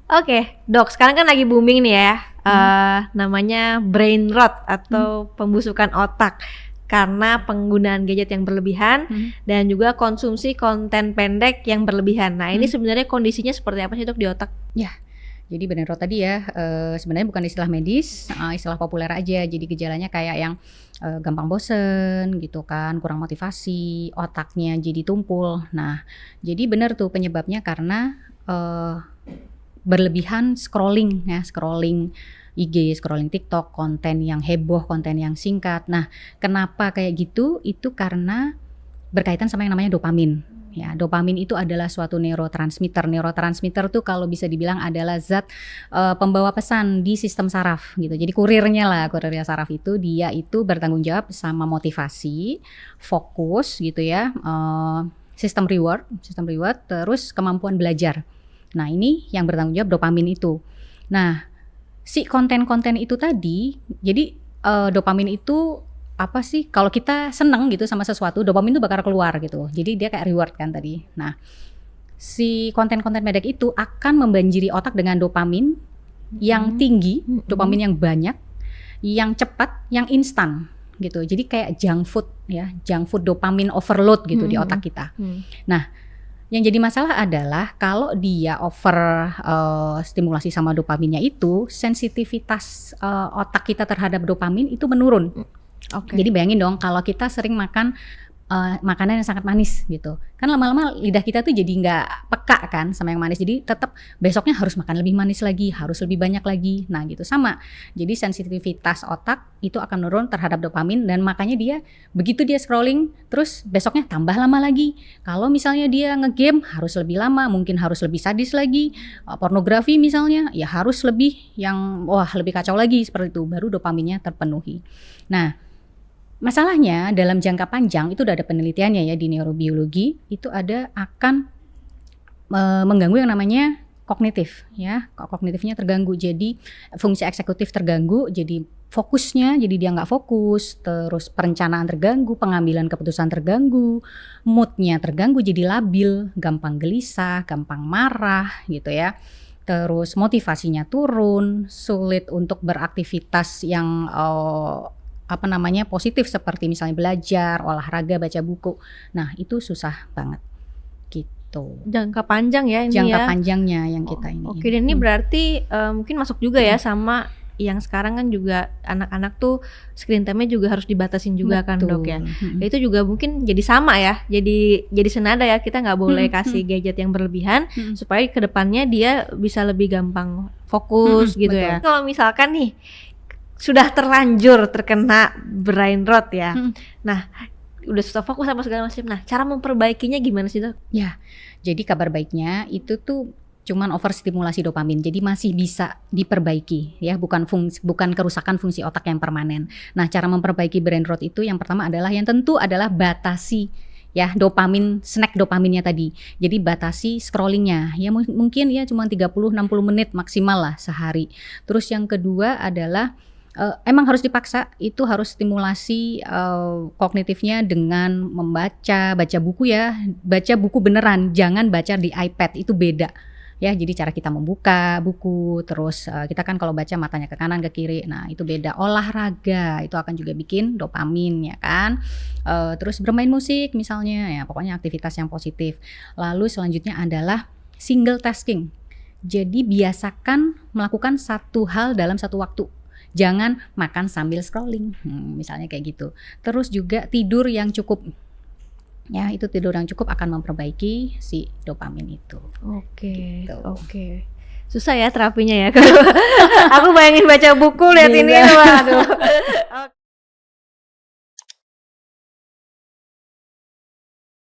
Oke, Dok, sekarang kan lagi booming nih ya, namanya brain rot atau pembusukan otak karena penggunaan gadget yang berlebihan dan juga konsumsi konten pendek yang berlebihan. Nah, ini sebenarnya kondisinya seperti apa sih, Dok, di otak? Ya, jadi brain rot tadi ya, sebenarnya bukan istilah medis, istilah populer aja. Jadi gejalanya kayak yang gampang bosen gitu kan, kurang motivasi, otaknya jadi tumpul. Nah, jadi benar tuh penyebabnya karena berlebihan scrolling ya, scrolling IG, scrolling TikTok, konten yang heboh, konten yang singkat. Nah, kenapa kayak gitu? Itu karena berkaitan sama yang namanya dopamin. Ya, dopamin itu adalah suatu neurotransmitter. Neurotransmitter tuh kalau bisa dibilang adalah zat pembawa pesan di sistem saraf gitu. Jadi kurirnya saraf itu dia itu bertanggung jawab sama motivasi, fokus gitu ya, sistem reward, terus kemampuan belajar. Nah, ini yang bertanggung jawab dopamin itu. Nah, si konten-konten itu tadi, jadi dopamin itu apa sih? Kalau kita seneng gitu sama sesuatu, dopamin itu bakal keluar gitu. Jadi dia kayak reward kan tadi. Nah, si konten-konten pendek itu akan membanjiri otak dengan dopamin yang tinggi, dopamin yang banyak, yang cepat, yang instan gitu. Jadi kayak junk food ya, junk food dopamin overload gitu di otak kita. Nah, yang jadi masalah adalah kalau dia over stimulasi sama dopaminnya itu, sensitivitas otak kita terhadap dopamin itu menurun. Jadi bayangin dong kalau kita sering makan makanan yang sangat manis gitu, kan lama-lama lidah kita tuh jadi nggak peka kan sama yang manis. Jadi tetap besoknya harus makan lebih manis lagi, harus lebih banyak lagi. Nah gitu sama. Jadi sensitivitas otak itu akan menurun terhadap dopamin dan makanya dia begitu dia scrolling terus besoknya tambah lama lagi. Kalau misalnya dia ngegame harus lebih lama, mungkin harus lebih sadis lagi. Pornografi misalnya ya harus lebih yang lebih kacau lagi seperti itu baru dopaminnya terpenuhi. Nah, masalahnya dalam jangka panjang itu udah ada penelitiannya ya di neurobiologi, itu akan mengganggu yang namanya kognitif ya, kognitifnya terganggu, jadi fungsi eksekutif terganggu, jadi fokusnya jadi dia nggak fokus, terus perencanaan terganggu, pengambilan keputusan terganggu, moodnya terganggu jadi labil, gampang gelisah, gampang marah gitu ya. Terus motivasinya turun, sulit untuk beraktivitas yang positif seperti misalnya belajar, olahraga, baca buku. Nah, itu susah banget gitu. Jangka panjang ya ini Jangka panjangnya yang kita ini. Oke, dan ini berarti mungkin masuk juga ya sama yang sekarang kan juga anak-anak tuh screen time-nya juga harus dibatasin juga. Betul. Kan Dok ya. Itu juga mungkin jadi sama ya, jadi senada ya, kita nggak boleh kasih gadget yang berlebihan supaya kedepannya dia bisa lebih gampang fokus gitu. Betul. Ya. Kalau misalkan nih sudah terlanjur terkena brain rot ya. Nah, udah susah fokus sama segala macam. Nah, cara memperbaikinya gimana sih, Dok? Ya, jadi kabar baiknya itu tuh cuman overstimulasi dopamin. Jadi masih bisa diperbaiki ya, bukan kerusakan fungsi otak yang permanen. Nah, cara memperbaiki brain rot itu yang pertama adalah batasi ya dopamin, snack dopaminnya tadi. Jadi batasi scrollingnya ya, mungkin ya cuma 30-60 menit maksimal lah sehari. Terus yang kedua adalah emang harus dipaksa, itu harus stimulasi kognitifnya dengan baca buku ya, baca buku beneran, jangan baca di iPad, itu beda ya. Jadi cara kita membuka buku, terus kita kan kalau baca matanya ke kanan ke kiri, nah itu beda. Olahraga itu akan juga bikin dopamin ya kan. Terus bermain musik misalnya ya, pokoknya aktivitas yang positif. Lalu selanjutnya adalah single tasking, jadi biasakan melakukan satu hal dalam satu waktu. Jangan makan sambil scrolling, misalnya kayak gitu. Terus juga tidur yang cukup. Ya, itu tidur yang cukup akan memperbaiki si dopamin itu. Oke, gitu. Oke. Susah ya terapinya ya. Aku bayangin baca buku lihat ini, waduh.